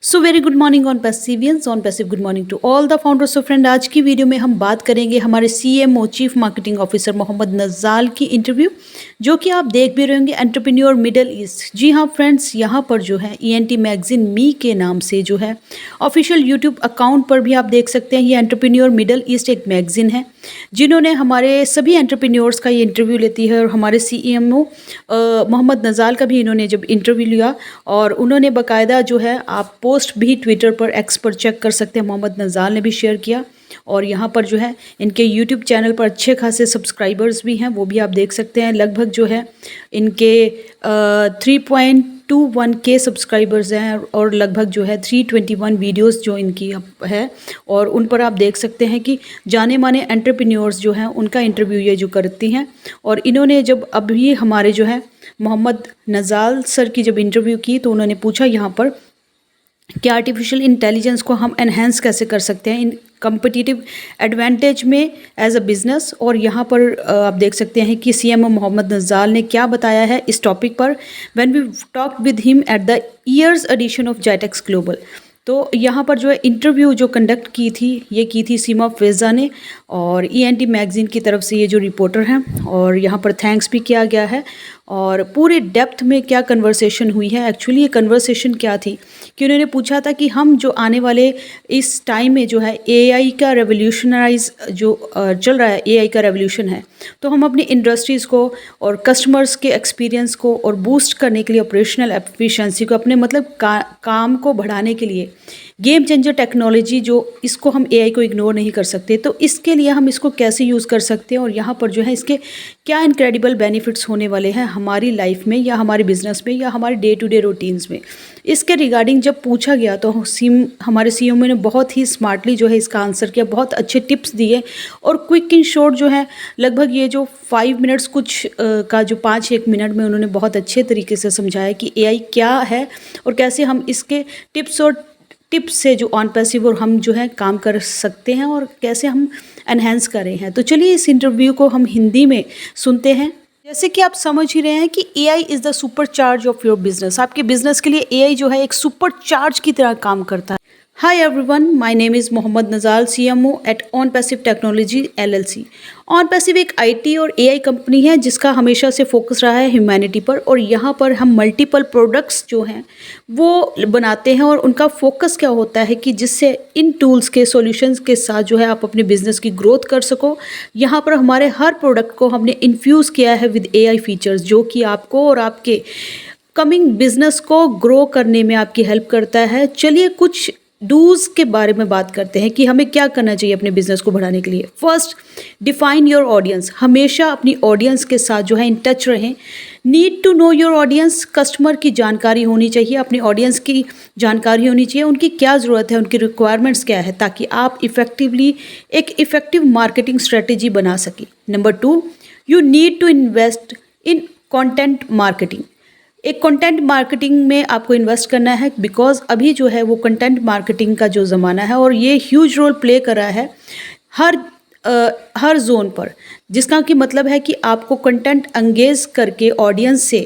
So very good morning On Passivians On Passive good morning to all the founders of friend. आज की video में हम बात करेंगे हमारे CMO chief marketing officer Mohammad Nazal की इंटरव्यू, जो कि आप देख भी रहे होंगे एंटरप्रेन्योर मिडल ईस्ट। जी हाँ फ्रेंड्स, यहाँ पर जो है ईएनटी मैगजीन मी के नाम से जो है ऑफिशियल यूट्यूब अकाउंट पर भी आप देख सकते हैं। ये एंटरप्रेन्योर मिडल ईस्ट एक मैगजीन है जिन्होंने हमारे सभी एंटरप्रेन्योर्स का ये इंटरव्यू लेती है। और हमारे सीएमओ मोहम्मद नज़ाल का भी इन्होंने जब इंटरव्यू लिया और उन्होंने बाकायदा जो है आप पोस्ट भी ट्विटर पर एक्स पर चेक कर सकते हैं, मोहम्मद नज़ाल ने भी शेयर किया। और यहाँ पर जो है इनके यूट्यूब चैनल पर अच्छे खासे सब्सक्राइबर्स भी हैं, वो भी आप देख सकते हैं। लगभग जो है इनके 3.21K सब्सक्राइबर्स हैं और लगभग जो है 321 वीडियोस जो इनकी है। और उन पर आप देख सकते हैं कि जाने माने एंटरप्रेन्योर्स जो हैं उनका इंटरव्यू ये जो करती हैं। और इन्होंने जब अभी हमारे जो है मोहम्मद नज़ाल सर की जब इंटरव्यू की तो उन्होंने पूछा यहाँ पर कि आर्टिफिशियल इंटेलिजेंस को हम एनहेंस कैसे कर सकते हैं इन कम्पिटिटिव एडवांटेज में एज अ बिज़नेस। और यहाँ पर आप देख सकते हैं कि सीएमओ मोहम्मद नज़ाल ने क्या बताया है इस टॉपिक पर when we talk with him at the year's edition of GITEX Global. तो यहाँ पर जो है इंटरव्यू जो कंडक्ट की थी ये की थी सीमा फिज़ा ने और ईएनटी मैगज़ीन की तरफ से ये जो रिपोर्टर हैं। और यहाँ पर थैंक्स भी किया गया है और पूरे डेप्थ में क्या कन्वर्सेशन हुई है। एक्चुअली ये कन्वर्सेशन क्या थी कि उन्होंने पूछा था कि हम जो आने वाले इस टाइम में जो है एआई का रेवोल्यूशनराइज जो चल रहा है, एआई का रेवोल्यूशन है, तो हम अपनी इंडस्ट्रीज़ को और कस्टमर्स के एक्सपीरियंस को और बूस्ट करने के लिए ऑपरेशनल एफिशिएंसी को अपने मतलब काम को बढ़ाने के लिए गेम चेंजर टेक्नोलॉजी जो इसको हम एआई को इग्नोर नहीं कर सकते, तो इसके लिए हम इसको कैसे यूज़ कर सकते हैं और यहाँ पर जो है इसके क्या इनक्रेडिबल बेनिफिट्स होने वाले हैं हमारी लाइफ में या हमारे बिजनेस में या हमारे डे टू डे रूटीन्स में। इसके रिगार्डिंग जब पूछा गया तो हमारे सीएमओ ने बहुत ही स्मार्टली जो है इसका आंसर किया, बहुत अच्छे टिप्स दिए और क्विक इन शॉर्ट जो है लगभग ये जो 5 मिनट्स कुछ का जो 5-1 मिनट में उन्होंने बहुत अच्छे तरीके से समझाया कि एआई क्या है और कैसे हम इसके टिप्स से जो ऑन पैसिव और हम जो है काम कर सकते हैं और कैसे हम एनहेंस कर रहे हैं। तो चलिए इस इंटरव्यू को हम हिंदी में सुनते हैं। जैसे कि आप समझ ही रहे हैं कि AI is the super charge of your business. आपके बिजनेस के लिए एआई जो है एक सुपर चार्ज की तरह काम करता है। Hi everyone, my name is Mohammad Nazal, CMO at On Passive technology LLC। On Passive एक IT और AI कंपनी है जिसका हमेशा से फोकस रहा है ह्यूमैनिटी पर और यहाँ पर हम मल्टीपल प्रोडक्ट्स जो हैं वो बनाते हैं और उनका फोकस क्या होता है कि जिससे इन टूल्स के सॉल्यूशंस के साथ जो है आप अपने बिजनेस की ग्रोथ कर सको। यहाँ पर हमारे हर प्रोडक्ट को हमने इन्फ्यूज़ किया है विद AI फीचर्स जो कि आपको और आपके कमिंग बिजनेस को ग्रो करने में आपकी हेल्प करता है। चलिए कुछ डूज के बारे में बात करते हैं कि हमें क्या करना चाहिए अपने बिजनेस को बढ़ाने के लिए। First, define your audience. हमेशा अपनी ऑडियंस के साथ जो है इन टच रहें। Need to know your audience. Customer की जानकारी होनी चाहिए, अपनी ऑडियंस की जानकारी होनी चाहिए, उनकी क्या ज़रूरत है, उनकी रिक्वायरमेंट्स क्या है, ताकि आप इफ़ेक्टिवली एक इफ़ेक्टिव मार्केटिंग स्ट्रेटेजी बना सकें। Number 2, you need to invest in content marketing. एक कंटेंट मार्केटिंग में आपको इन्वेस्ट करना है बिकॉज अभी जो है वो कंटेंट मार्केटिंग का जो ज़माना है और ये ह्यूज रोल प्ले कर रहा है हर जोन पर, जिसका कि मतलब है कि आपको कंटेंट एंगेज करके ऑडियंस से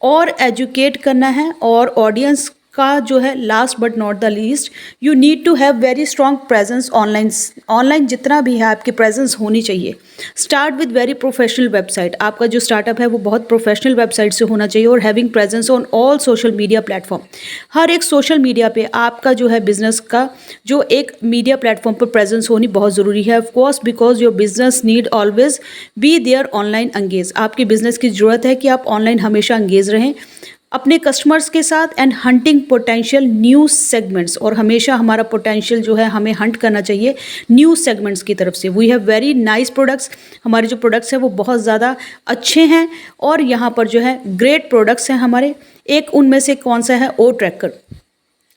और एजुकेट करना है। और ऑडियंस का जो है last but not the least, you need to have very strong presence online जितना भी है आपकी प्रेजेंस होनी चाहिए। Start with very professional website. आपका जो स्टार्टअप है वो बहुत प्रोफेशनल वेबसाइट से होना चाहिए और having presence on all social media platform. हर एक सोशल मीडिया पे आपका जो है बिजनेस का जो एक मीडिया प्लेटफॉर्म पर प्रेजेंस होनी बहुत ज़रूरी है। Of course because your business need always be there online engage. आपके बिजनेस की ज़रूरत है कि आप ऑनलाइन हमेशा एंगेज रहें अपने कस्टमर्स के साथ and hunting potential new segments. और हमेशा हमारा पोटेंशियल जो है हमें हंट करना चाहिए न्यू सेगमेंट्स की तरफ से। We have very nice products. हमारे जो प्रोडक्ट्स हैं वो बहुत ज़्यादा अच्छे हैं और यहाँ पर जो है ग्रेट प्रोडक्ट्स हैं हमारे। एक उनमें से कौन सा है, ओ ट्रैकर।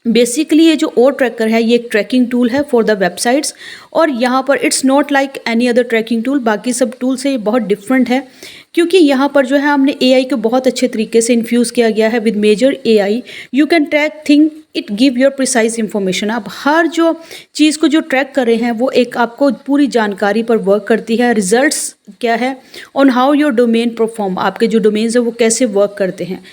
बेसिकली ये जो ओ ट्रैकर है ये एक ट्रैकिंग टूल है फॉर द वेबसाइट्स और यहाँ पर it's not like any other tracking tool. बाकी सब टूल से ये बहुत डिफरेंट है क्योंकि यहाँ पर जो है हमने एआई को बहुत अच्छे तरीके से इन्फ्यूज़ किया गया है with major AI. You can track thing, it give your precise information. आप हर जो चीज़ को जो ट्रैक कर रहे हैं वो एक आपको पूरी जानकारी पर वर्क करती है। रिजल्ट्स क्या है on how your domain perform, आपके जो डोमेन्स है वो कैसे वर्क करते हैं।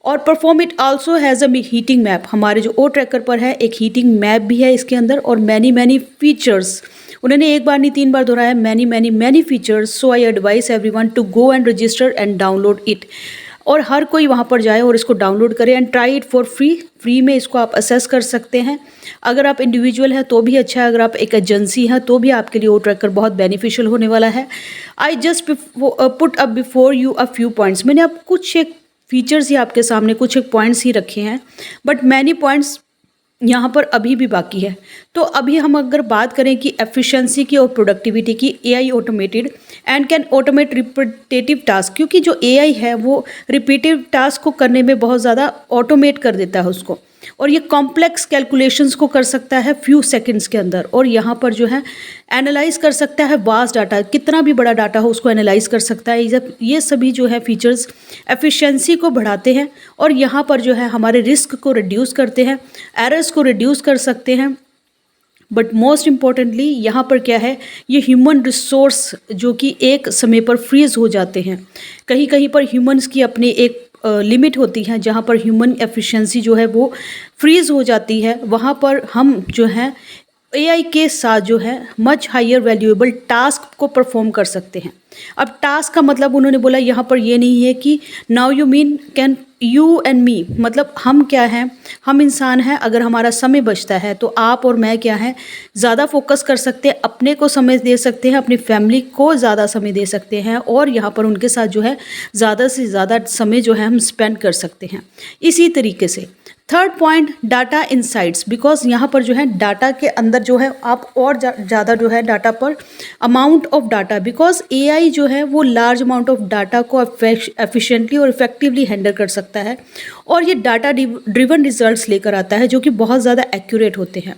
और perform it also has a heating map. हमारे जो ओ ट्रैकर पर है एक हीटिंग मैप भी है इसके अंदर, और मैनी फीचर्स। उन्होंने एक बार नहीं 3 बार दोहराया, many features. So I advise everyone to go and register and download it. और हर कोई वहाँ पर जाए और इसको डाउनलोड करे and try it for free में इसको आप असेस कर सकते हैं। अगर आप इंडिविजुअल हैं तो भी अच्छा है, अगर आप एक एजेंसी हैं तो भी आपके लिए ओ ट्रैकर बहुत बेनिफिशियल होने वाला है। I just put up before you a few points. मैंने अब कुछ एक फीचर्स ही आपके सामने, कुछ एक पॉइंट्स ही रखे हैं, बट मैनी पॉइंट्स यहाँ पर अभी भी बाकी है। तो अभी हम अगर बात करें कि एफिशिएंसी की और प्रोडक्टिविटी की, AI automated and can automate repetitive task, क्योंकि जो एआई है वो रिपीटेटिव टास्क को करने में बहुत ज़्यादा ऑटोमेट कर देता है उसको, और ये कॉम्प्लेक्स कैलकुलेशंस को कर सकता है फ्यू सेकंड्स के अंदर। और यहाँ पर जो है एनालाइज कर सकता है वास्ट डाटा, कितना भी बड़ा डाटा हो उसको एनालाइज कर सकता है। ये सभी जो है फीचर्स एफिशिएंसी को बढ़ाते हैं, और यहाँ पर जो है हमारे रिस्क को रिड्यूस करते हैं, एरर्स को रिड्यूस कर सकते हैं। बट मोस्ट इम्पॉर्टेंटली यहाँ पर क्या है, ये ह्यूमन रिसोर्स जो कि एक समय पर फ्रीज हो जाते हैं। कहीं कहीं पर ह्यूमन्स की अपनी एक लिमिट होती है, जहाँ पर ह्यूमन एफिशिएंसी जो है वो फ्रीज हो जाती है। वहाँ पर हम जो है एआई के साथ जो है मच हायर वैल्यूएबल टास्क को परफॉर्म कर सकते हैं। अब टास्क का मतलब उन्होंने बोला यहाँ पर ये नहीं है कि now you mean can you and me, मतलब हम क्या हैं, हम इंसान हैं। अगर हमारा समय बचता है तो आप और मैं क्या है, ज़्यादा फोकस कर सकते हैं, अपने को समय दे सकते हैं, अपनी फैमिली को ज़्यादा समय दे सकते हैं, और यहाँ पर उनके साथ जो है ज़्यादा से ज़्यादा समय जो है हम स्पेंड कर सकते हैं। इसी तरीके से third point, data insights, because यहाँ पर जो है डाटा के अंदर जो है आप और ज़्यादा जो है डाटा पर amount of data, because AI जो है वो लार्ज अमाउंट ऑफ डाटा को एफिशिएंटली और इफेक्टिवली हैंडल कर सकता है, और ये डाटा ड्रिवन रिजल्ट्स लेकर आता है जो कि बहुत ज़्यादा एक्यूरेट होते हैं।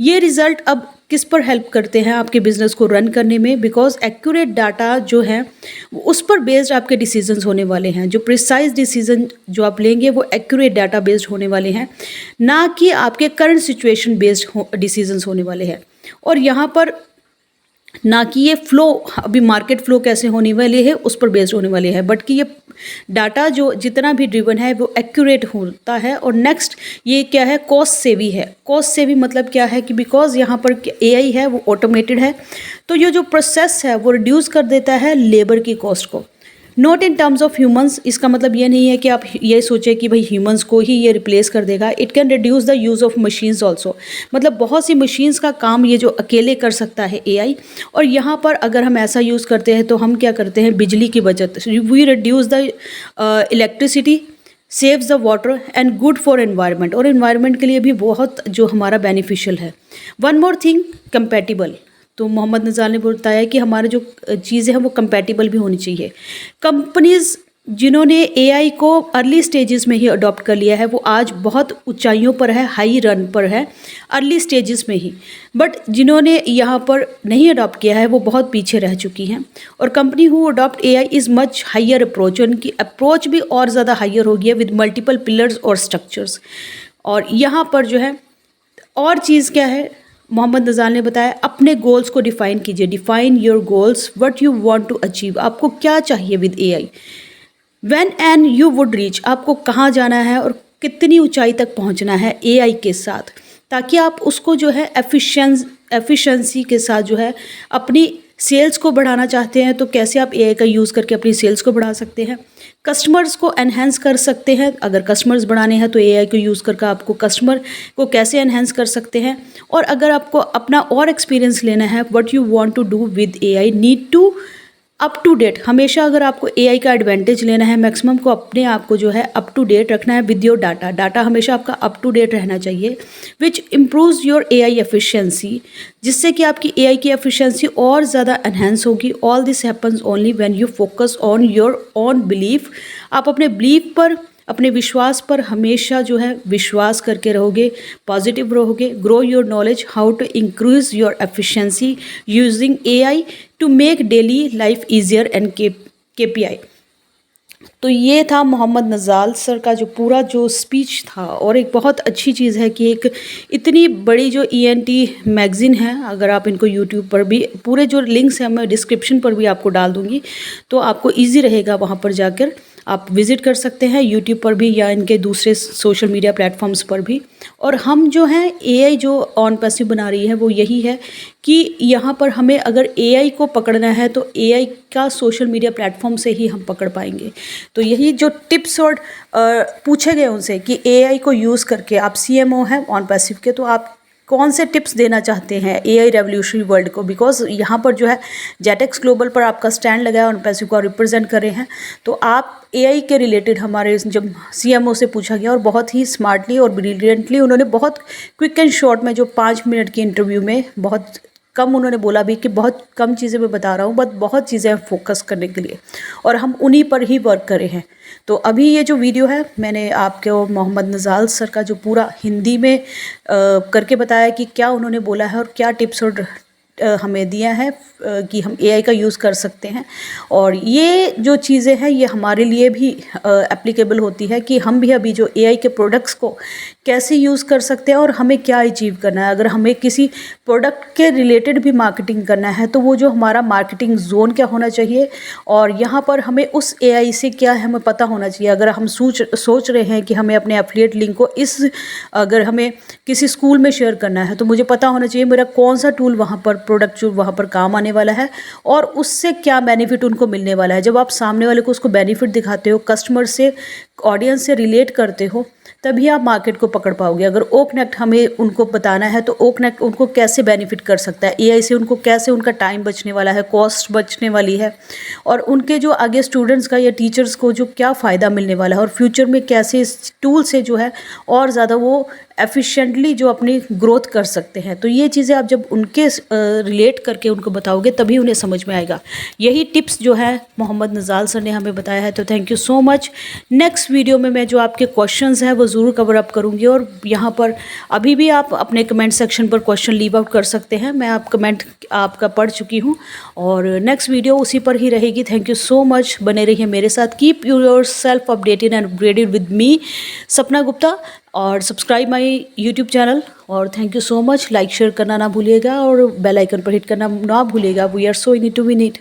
ये रिजल्ट अब किस पर हेल्प करते हैं आपके बिजनेस को रन करने में, बिकॉज एक्यूरेट डाटा जो है उस पर बेस्ड आपके डिसीजंस होने वाले हैं। जो प्रिसाइज डिसीजन जो आप लेंगे वो एक्यूरेट डाटा बेस्ड होने वाले हैं, ना कि आपके करंट सिचुएशन बेस्ड डिसीजंस होने वाले हैं। और यहाँ पर ना कि ये फ्लो, अभी मार्केट फ्लो कैसे होने वाले है उस पर बेस्ड होने वाले हैं, बट कि ये डाटा जो जितना भी ड्रिवन है वो एक्यूरेट होता है। और नेक्स्ट ये क्या है, कॉस्ट सेवी है। कॉस्ट सेवी मतलब क्या है कि बिकॉज यहाँ पर एआई है वो ऑटोमेटेड है, तो ये जो प्रोसेस है वो रिड्यूस कर देता है लेबर की कॉस्ट को। Not in terms of humans, इसका मतलब ये नहीं है कि आप ये सोचें कि भाई ह्यूमंस को ही ये रिप्लेस कर देगा। It can reduce the use of machines also, मतलब बहुत सी मशीन्स का काम ये जो अकेले कर सकता है एआई। और यहाँ पर अगर हम ऐसा यूज़ करते हैं तो हम क्या करते हैं, बिजली की बचत, we reduce the electricity, saves the water and good for environment, और एनवायरनमेंट के लिए भी बहुत जो हमारा बेनिफिशियल है। वन मोर थिंग, कंपैटिबल, तो मोहम्मद नज़ाल ने बताया कि हमारे जो चीज़ें हैं वो कंपैटिबल भी होनी चाहिए। कंपनीज़ जिन्होंने एआई को अर्ली स्टेजेस में ही अडॉप्ट कर लिया है वो आज बहुत ऊंचाइयों पर है, हाई रन पर है अर्ली स्टेजेस में ही, बट जिन्होंने यहाँ पर नहीं अडॉप्ट किया है वो बहुत पीछे रह चुकी हैं। और company who adopt AI is much higher approach, उनकी अप्रोच भी और ज़्यादा हायर हो गई है विद मल्टीपल पिलर्स और स्ट्रक्चर्स। और यहाँ पर जो है और चीज़ क्या है, मोहम्मद नज़ाल ने बताया अपने गोल्स को डिफ़ाइन कीजिए। Define your goals, what you want to achieve, आपको क्या चाहिए with AI, when and you would reach, आपको कहाँ जाना है और कितनी ऊंचाई तक पहुंचना है एआई के साथ, ताकि आप उसको जो है एफिशिएंसी के साथ जो है अपनी सेल्स को बढ़ाना चाहते हैं तो कैसे आप एआई का यूज़ करके अपनी सेल्स को बढ़ा सकते हैं, कस्टमर्स को एनहेंस कर सकते हैं। अगर कस्टमर्स बढ़ाने हैं तो एआई को यूज़ करके आपको कस्टमर को कैसे एनहेंस कर सकते हैं। और अगर आपको अपना और एक्सपीरियंस लेना है, what you want to do with AI, need to up to date. हमेशा अगर आपको एआई का एडवांटेज लेना है, मैक्सिमम को अपने आप को जो है अप टू डेट रखना है विद योर डाटा। डाटा हमेशा आपका अप टू डेट रहना चाहिए, विच इम्प्रूव्स योर एआई एफिशिएंसी, जिससे कि आपकी एआई की एफिशिएंसी और ज़्यादा एनहेंस होगी। All this happens only when you focus on your own belief. आप अपने बिलीफ पर, अपने विश्वास पर हमेशा जो है विश्वास करके रहोगे, पॉजिटिव रहोगे। Grow your knowledge how to increase your efficiency using AI to make daily life easier and KPI. तो ये था मोहम्मद नज़ाल सर का जो पूरा जो स्पीच था। और एक बहुत अच्छी चीज़ है कि एक इतनी बड़ी जो ENT मैगज़ीन है, अगर आप इनको यूट्यूब पर भी, पूरे जो लिंक्स हैं मैं डिस्क्रिप्शन पर भी आपको डाल दूँगी, तो आपको ईजी रहेगा वहाँ पर जाकर आप विज़िट कर सकते हैं यूट्यूब पर भी या इनके दूसरे सोशल मीडिया प्लेटफॉर्म्स पर भी। और हम जो हैं एआई जो ऑन पैसिव बना रही है वो यही है कि यहाँ पर हमें अगर एआई को पकड़ना है तो एआई का सोशल मीडिया प्लेटफॉर्म से ही हम पकड़ पाएंगे। तो यही जो टिप्स और पूछे गए उनसे कि एआई को यूज़ करके आप सीएमओ हैं ऑन पैसिव के, तो आप कौन से टिप्स देना चाहते हैं एआई रेवोल्यूशनरी वर्ल्ड को, बिकॉज यहाँ पर जो है जेटेक्स ग्लोबल पर आपका स्टैंड लगा है, ऑन पैसिव को रिप्रेजेंट कर रहे हैं। तो आप एआई के रिलेटेड हमारे जब सीएमओ से पूछा गया और बहुत ही स्मार्टली और ब्रिलियंटली उन्होंने बहुत क्विक एंड शॉर्ट में जो 5 मिनट की इंटरव्यू में बहुत कम उन्होंने बोला भी कि बहुत कम चीज़ें मैं बता रहा हूँ, बट बहुत चीज़ें हैं फोकस करने के लिए और हम उन्हीं पर ही वर्क करे हैं। तो अभी ये जो वीडियो है मैंने आपके मोहम्मद नज़ाल सर का जो पूरा हिंदी में करके बताया कि क्या उन्होंने बोला है और क्या टिप्स और हमें दिया है कि हम एआई का यूज़ कर सकते हैं। और ये जो चीज़ें हैं ये हमारे लिए भी एप्लीकेबल होती है कि हम भी अभी जो एआई के प्रोडक्ट्स को कैसे यूज़ कर सकते हैं और हमें क्या अचीव करना है। अगर हमें किसी प्रोडक्ट के रिलेटेड भी मार्केटिंग करना है तो वो जो हमारा मार्केटिंग जोन क्या होना चाहिए और यहाँ पर हमें उस एआई से क्या है हमें पता होना चाहिए। अगर हम सोच रहे हैं कि हमें अपने एफिलिएट लिंक को अगर हमें किसी स्कूल में शेयर करना है तो मुझे पता होना चाहिए मेरा कौन सा टूल वहाँ पर प्रोडक्ट जो वहाँ पर काम आने वाला है और उससे क्या बेनिफिट उनको मिलने वाला है। जब आप सामने वाले को उसको बेनिफिट दिखाते हो, कस्टमर से ऑडियंस से रिलेट करते हो, तभी आप मार्केट को पकड़ पाओगे। अगर ओ कनेक्ट हमें उनको बताना है तो ओ कनेक्ट उनको कैसे बेनिफिट कर सकता है, एआई से उनको कैसे उनका टाइम बचने वाला है, कॉस्ट बचने वाली है और उनके जो आगे स्टूडेंट्स का या टीचर्स को जो क्या फ़ायदा मिलने वाला है और फ्यूचर में कैसे इस टूल से जो है और ज़्यादा वो एफिशिएंटली जो अपनी ग्रोथ कर सकते हैं। तो ये चीज़ें आप जब उनके रिलेट करके उनको बताओगे तभी उन्हें समझ में आएगा। यही टिप्स जो है मोहम्मद नज़ाल सर ने हमें बताया है। तो thank you so much. Next video में मैं जो आपके क्वेश्चंस हैं वो ज़रूर कवर अप करूँगी और यहाँ पर अभी भी आप अपने कमेंट सेक्शन पर क्वेश्चन लीव आउट कर सकते हैं। मैं आप कमेंट आपका पढ़ चुकी हूँ और नेक्स्ट वीडियो उसी पर ही रहेगी। Thank you so much. बने रहिए मेरे साथ। Keep your self updated and upgraded with me सपना गुप्ता और सब्सक्राइब माय यूट्यूब चैनल। और thank you so much. Like share करना ना भूलिएगा और बेल आइकन पर हिट करना ना भूलिएगा। We are so in it to win it.